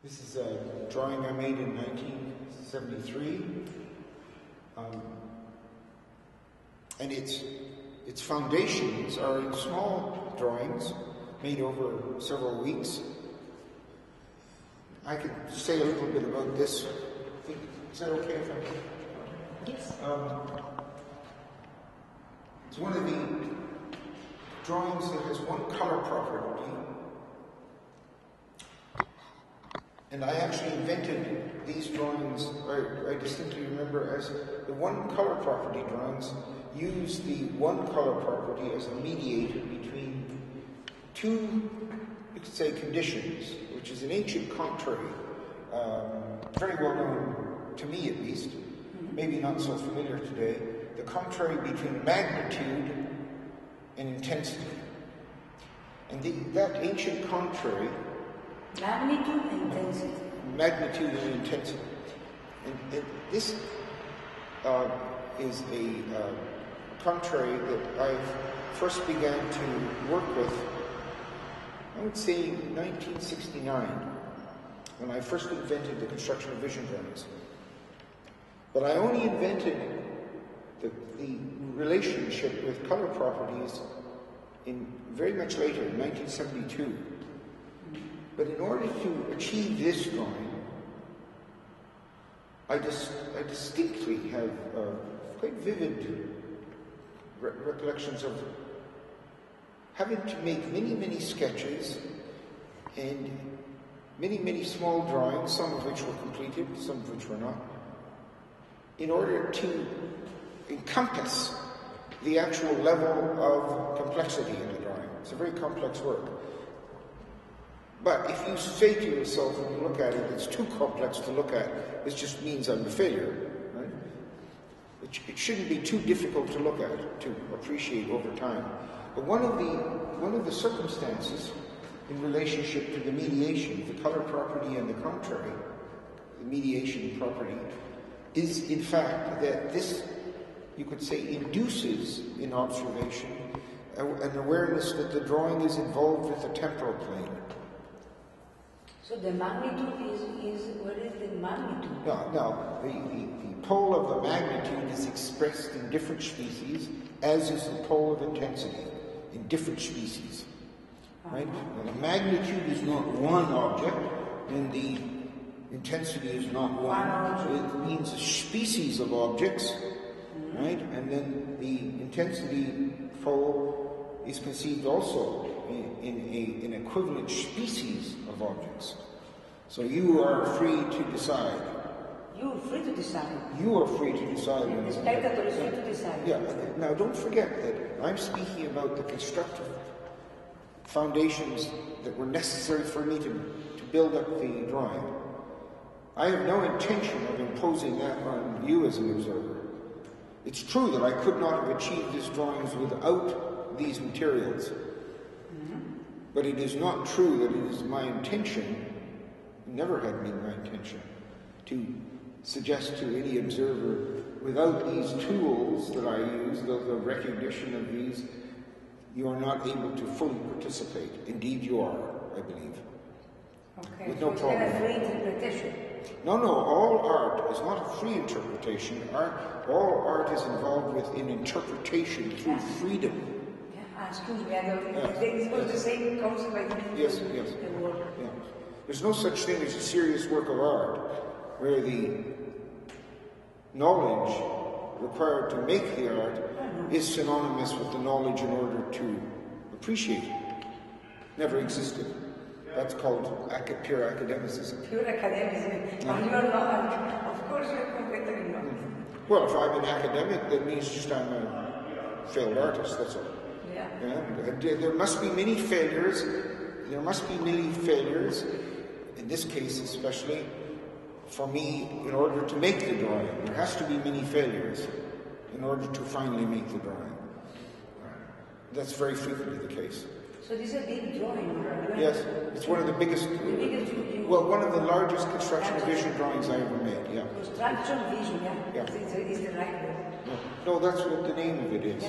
This is a drawing I made in 1973, and its foundations are in small drawings made over several weeks. I could say a little bit about this. Is that okay if I? Yes. It's one of the drawings that has one color property. And I actually invented these drawings, I distinctly remember, as the one color property drawings use the one color property as a mediator between two, you could say, conditions, which is an ancient contrary, very well known to me at least, maybe not so familiar today, the contrary between magnitude and intensity. And that ancient contrary, magnitude and intensity. Magnitude and intensity. And this is a contrary that I first began to work with, I would say, in 1969, when I first invented the construction of vision drawings. But I only invented the relationship with color properties in very much later, in 1972. But in order to achieve this drawing, I distinctly have quite vivid recollections of having to make many, many sketches and many, many small drawings, some of which were completed, some of which were not, in order to encompass the actual level of complexity in the drawing. It's a very complex work. But if you say to yourself when you look at it, it's too complex to look at, this just means I'm a failure, right? It shouldn't be too difficult to look at, to appreciate over time. But one of the circumstances in relationship to the mediation, the color property and the contrary, the mediation property, is in fact that this, you could say, induces in observation an awareness that the drawing is involved with the temporal plane. So the magnitude is what is the magnitude? No, the pole of the magnitude is expressed in different species, as is the pole of intensity in different species. Right? Now, the magnitude is not one object, and the intensity is not one. So it means a species of objects, right? And then the intensity pole is conceived also in an equivalent species of objects. So you are free to decide. You are free to decide. You are free to decide. The spectator is free to decide. Yeah. Now don't forget that I'm speaking about the constructive foundations that were necessary for me to build up the drawing. I have no intention of imposing that on you as an observer. It's true that I could not have achieved these drawings without these materials. But it is not true that it is my intention, never had been my intention, to suggest to any observer, without these tools that I use, the recognition of these, you are not able to fully participate. Indeed you are, I believe. Okay, with no so problem. It's a free interpretation. No, all art is not a free interpretation. All art is involved with an interpretation through freedom. Excuse me, I don't think it's supposed to say concept. Yes. Yeah. There's no such thing as a serious work of art where the knowledge required to make the art is synonymous with the knowledge in order to appreciate it. Never existed. That's called pure academicism. Pure academicism. And you are not, of course you are completely not. Well, if I'm an academic, that means just I'm a failed artist, that's all. Yeah. There must be many failures. There must be many failures, in this case especially, for me, in order to make the drawing. There has to be many failures in order to finally make the drawing. That's very frequently the case. So this is a big drawing, right? Yes, it's one of the biggest, well, one of the largest construction vision drawings I ever made, yeah. Construction vision, yeah? Is the right word. No, that's what the name of it is.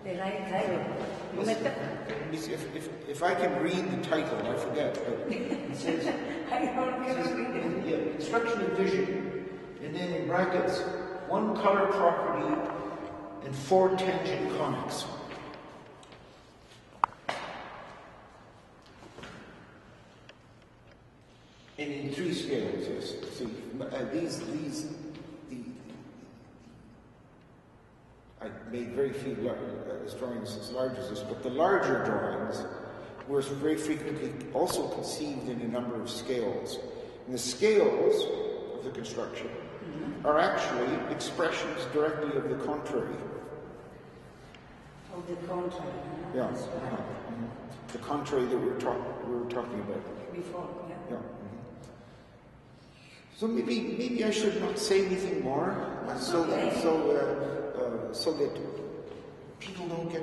The right title. If I can read the title, I forget. It says, I don't read it. yeah, construction of vision, and then in brackets, 1 color property and 4 tangent conics. And in 3 scales, yes. See, I made very few drawings as large as this, but the larger drawings were very frequently also conceived in a number of scales. And the scales of the construction are actually expressions directly of the contrary. Of the contrary. Yeah. The contrary that we were talking about before. Yeah. Yeah. So maybe I should not say anything more, so that people don't get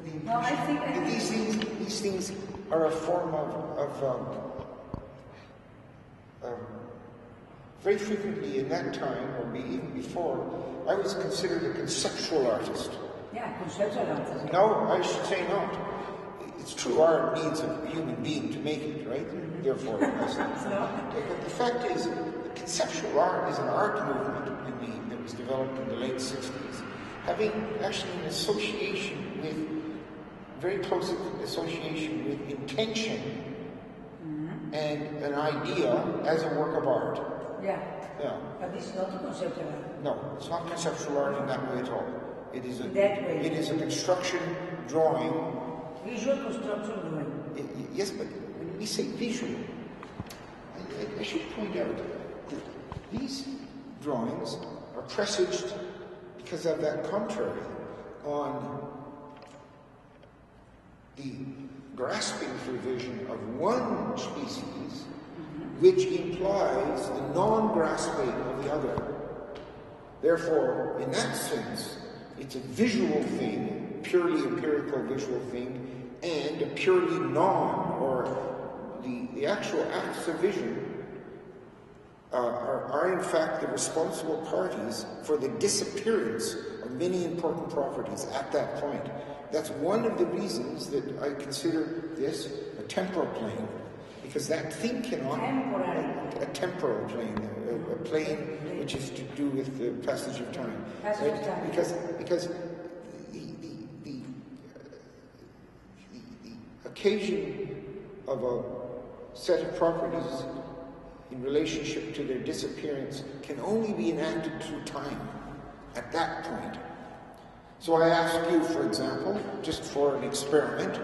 the impression that these things are a form of very frequently in that time, or even before, I was considered a conceptual artist. Yeah, conceptual artist. No, I should say not. It's true, art needs a human being to make it, right? Therefore, it must. But the fact is, conceptual art is an art movement that was developed in the late 60s, having actually an association with, very close association with intention and an idea as a work of art. Yeah. Yeah. But this is not a conceptual art. No, it's not conceptual art in that way at all. It is It is a construction drawing. Visual construction drawing. Yes, but when we say visual, I should point out that these drawings are presaged because of that contrary on the grasping for vision of one species, which implies the non-grasping of the other. Therefore, in that sense, it's a visual thing, purely empirical visual thing, and a purely the actual acts of vision are in fact the responsible parties for the disappearance of many important properties at that point. That's one of the reasons that I consider this a temporal plane, because that thing cannot... A temporal plane, a plane which is to do with the passage of time. Because the occasion of a set of properties in relationship to their disappearance can only be enacted through time at that point. So I ask you, for example, just for an experiment,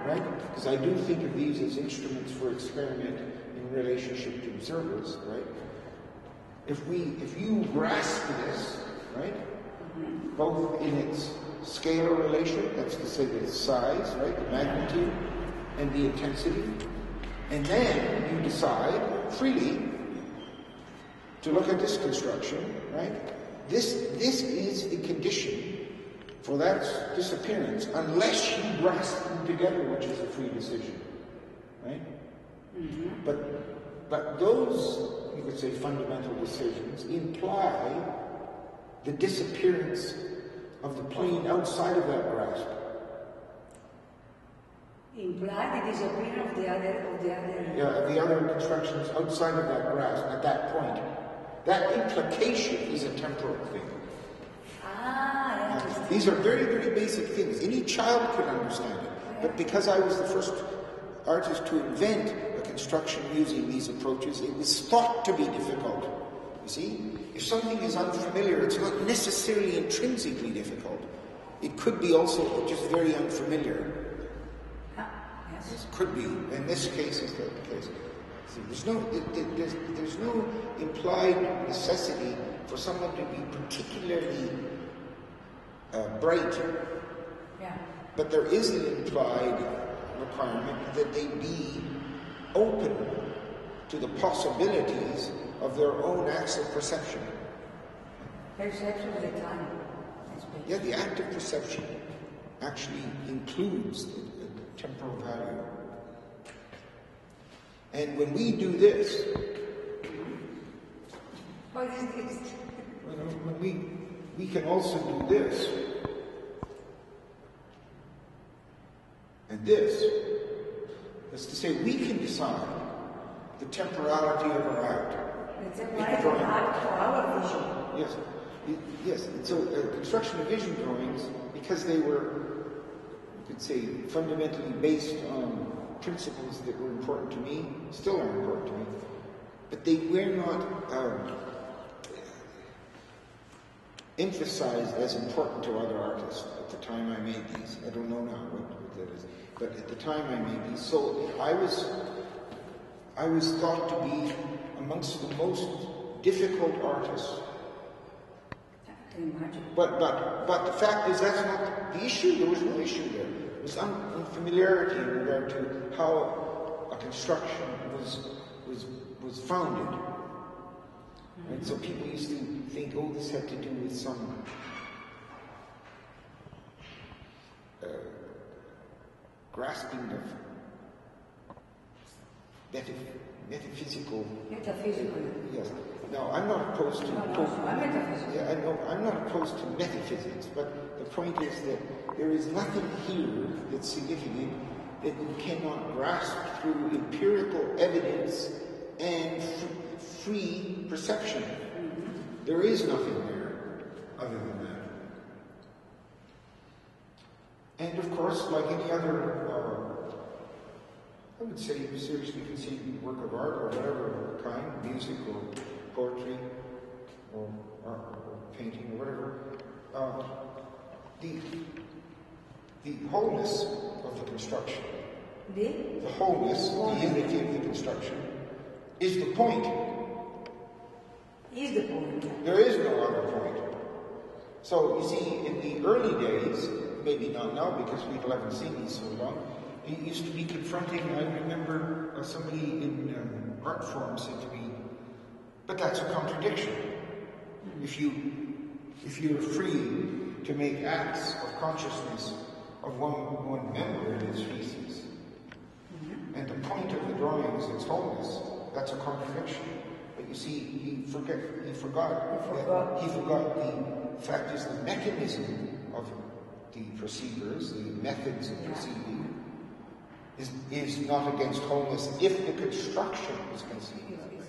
right? Because I do think of these as instruments for experiment in relationship to observers, right? If you grasp this, right, both in its scalar relation, that's to say the size, right, the magnitude and the intensity, and then you decide freely to look at this construction, right? This is the condition for that disappearance, unless you grasp them together, which is a free decision, right? But those, you could say, fundamental decisions imply the disappearance of the plane outside of that grasp. Imply the disappearance of the other. Yeah, the other constructions outside of that grasp at that point. That implication is a temporal thing. These are very, very basic things. Any child could understand it. But because I was the first artist to invent a construction using these approaches, it was thought to be difficult. You see? If something is unfamiliar, it's not necessarily intrinsically difficult. It could be also just very unfamiliar. It could be. In this case, it's the case. See, there's no implied necessity for someone to be particularly bright. Yeah. But there is an implied requirement that they be open to the possibilities of their own acts of perception. Perception of the time. Yeah, the act of perception actually includes the temporal value. And when we do this, what is this? when we can also do this. this. That's to say, we can decide the temporality of our act. The temporality of art for our vision. Yes. Yes. And so construction of vision drawings, because they were, you could say, fundamentally based on principles that were important to me, still are important to me, but they were not emphasized as important to other artists at the time I made these. I don't know now what that is, but at the time I made these. So I was thought to be amongst the most difficult artists. But the fact is that's not the issue. There was no issue there. There was unfamiliarity in regard to how a construction was founded. And so people used to think, oh, this had to do with some grasping of metaphysical. Yes. Now, I'm not opposed to. Yeah, I know. I'm not opposed to metaphysics, but the point is that there is nothing here that's significant that you cannot grasp through empirical evidence and free perception. There is nothing there other than that. And of course, like any other, I would say, seriously conceived work of art or whatever kind, music or poetry or painting or whatever, the wholeness of the construction, the wholeness, the unity of the construction, is the point. Is the point. There is no other point. So, you see, in the early days, maybe not now because people haven't seen these so long, it used to be confronting. I remember somebody in art forum said to me, but that's a contradiction. If you're free to make acts of consciousness of one member in its species, and the point of the drawing is its wholeness, that's a contradiction. But you see, he forgot the fact is the mechanism of the procedures, the methods of proceeding, is not against wholeness if the construction is conceived that way.